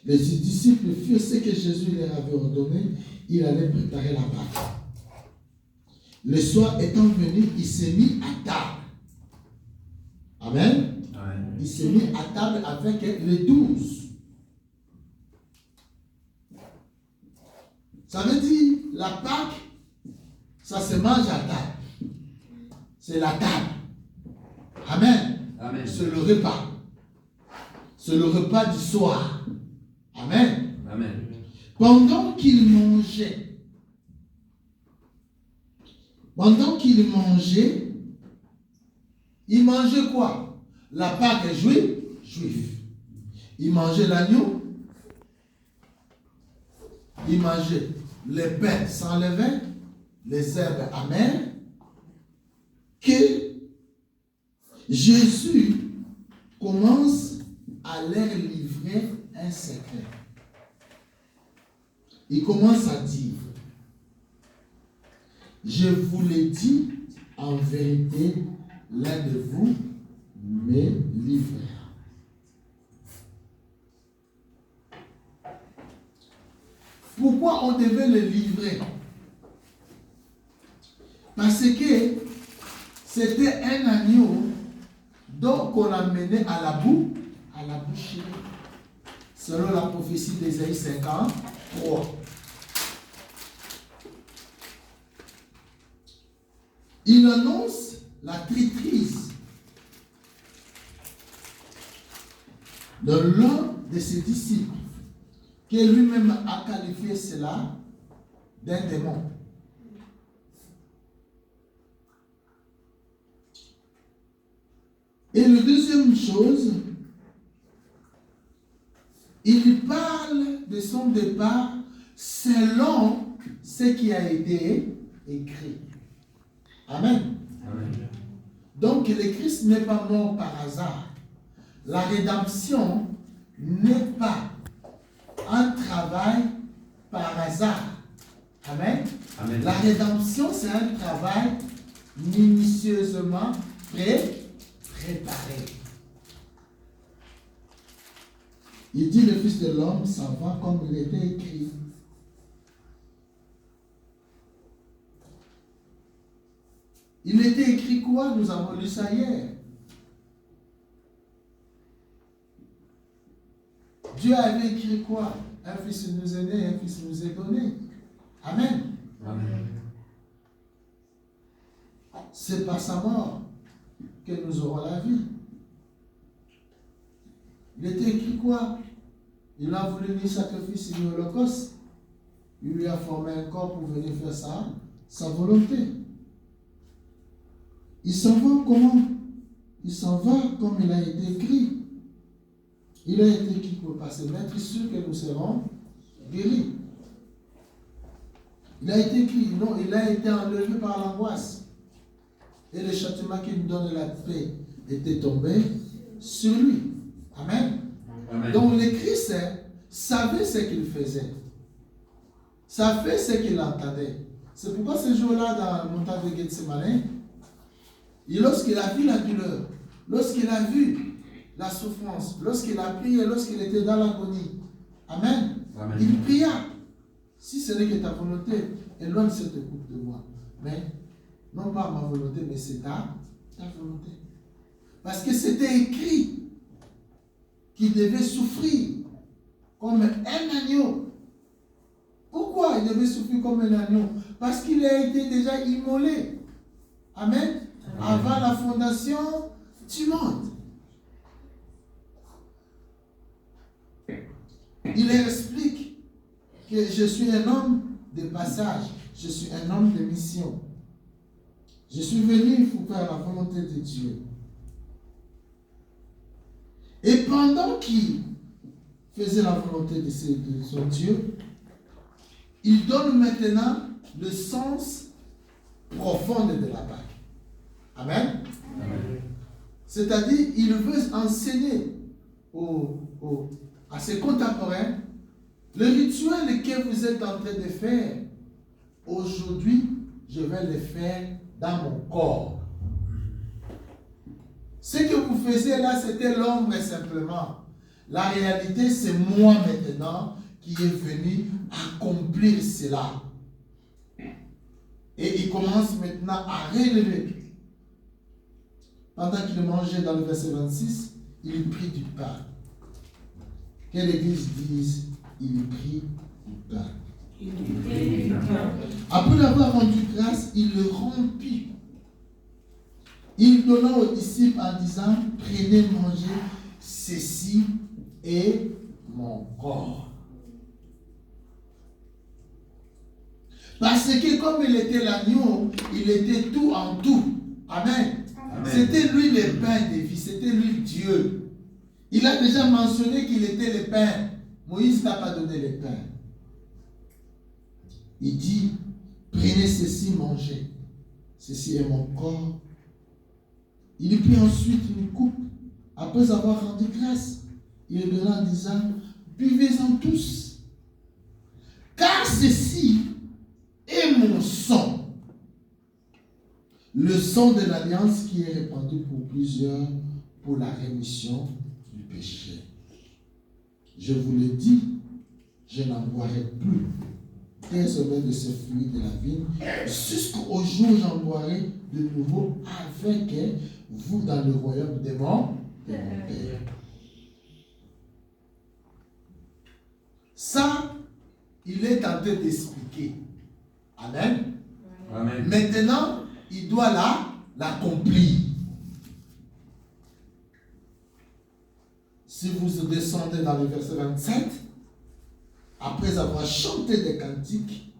Les disciples firent ce que Jésus leur avait ordonné. Il allait préparer la Pâque. Le soir étant venu, il s'est mis à table. Amen. Amen. Il s'est mis à table avec les 12. Ça veut dire, la Pâque, ça se mange à table. C'est la table. Amen. Amen. C'est le repas. C'est le repas du soir. Amen. Amen. Pendant qu'il mangeait, il mangeait quoi? La Pâque est juif. Il mangeait l'agneau. Il mangeait les pains sans levain, les herbes amères, que Jésus commence à leur livrer un secret. Il commence à dire, je vous l'ai dit, en vérité, l'un de vous me livrera. Pourquoi on devait le livrer? Parce que c'était un agneau donc on a mené à la boucherie, selon la prophétie d'Ésaïe 53. Il annonce la traîtrise de l'un de ses disciples, qui lui-même a qualifié cela d'un démon. Et la deuxième chose, il parle de son départ selon ce qui a été écrit. Amen. Amen. Donc le Christ n'est pas mort par hasard. La rédemption n'est pas un travail par hasard. Amen. Amen. La rédemption, c'est un travail minutieusement préparé. Il dit le Fils de l'homme s'en va comme il était écrit. Il était écrit quoi? Nous avons lu ça hier. Dieu avait écrit quoi? Un fils nous est né, un fils nous est donné. Amen. Amen. C'est par sa mort que nous aurons la vie. Il était écrit quoi? Il a voulu lui sacrifier sur l'Holocauste. Il lui a formé un corps pour venir faire ça, sa volonté. Il s'en va comment? Il s'en va comme il a été écrit. Il a été écrit pour passer, mais être sûr que nous serons guéris. Il a été écrit, non, il a été enlevé par l'angoisse. Et le châtiment qui nous donne la paix était tombé sur lui. Amen. Amen. Donc le Christ savait ce qu'il faisait. Savait ce qu'il entendait. C'est pourquoi ce jour-là, dans le montagne de Gethsemane, lorsqu'il a vu la douleur, lorsqu'il a vu la souffrance, lorsqu'il a prié, lorsqu'il était dans l'agonie, Amen. Amen. Il pria. Si ce n'est que ta volonté, éloigne cette coupe de moi. Mais non pas ma volonté, mais c'est ta volonté. Parce que c'était écrit qu'il devait souffrir comme un agneau. Pourquoi il devait souffrir comme un agneau? Parce qu'il a été déjà immolé. Amen. Avant la fondation du monde. Il explique que je suis un homme de passage, je suis un homme de mission. Je suis venu pour faire la volonté de Dieu. Et pendant qu'il faisait la volonté de son Dieu, il donne maintenant le sens profond de la Pâque. Amen. Amen. C'est-à-dire, il veut enseigner à ses contemporains le rituel que vous êtes en train de faire. Aujourd'hui, je vais le faire dans mon corps. Ce que vous faisiez là, c'était l'ombre simplement. La réalité, c'est moi maintenant qui est venu accomplir cela. Et il commence maintenant à relever. Pendant qu'il mangeait dans le verset 26, il prit du pain. Que l'Église dise, il prit du pain. Après avoir rendu grâce, il le rompit. Il donna aux disciples en disant, prenez, mangez, ceci est mon corps. Parce que comme il était l'agneau, il était tout en tout. Amen. Amen. C'était lui le pain de vie, c'était lui Dieu. Il a déjà mentionné qu'il était le pain. Moïse n'a pas donné le pain. Il dit, prenez ceci, mangez. Ceci est mon corps. Il prit ensuite une coupe. Après avoir rendu grâce, il le donna en disant, buvez-en tous. Car ceci est mon sang. Le sang de l'alliance qui est répandu pour plusieurs pour la rémission du péché. Je vous le dis, je n'en boirai plus désormais de ce fruit de la vigne, jusqu'au jour où j'en boirai de nouveau avec vous dans le royaume de mon Père. Ça, il est en train d'expliquer. Amen. Amen. Maintenant, il doit l'accomplir. Si vous descendez dans le verset 27, après avoir chanté des cantiques,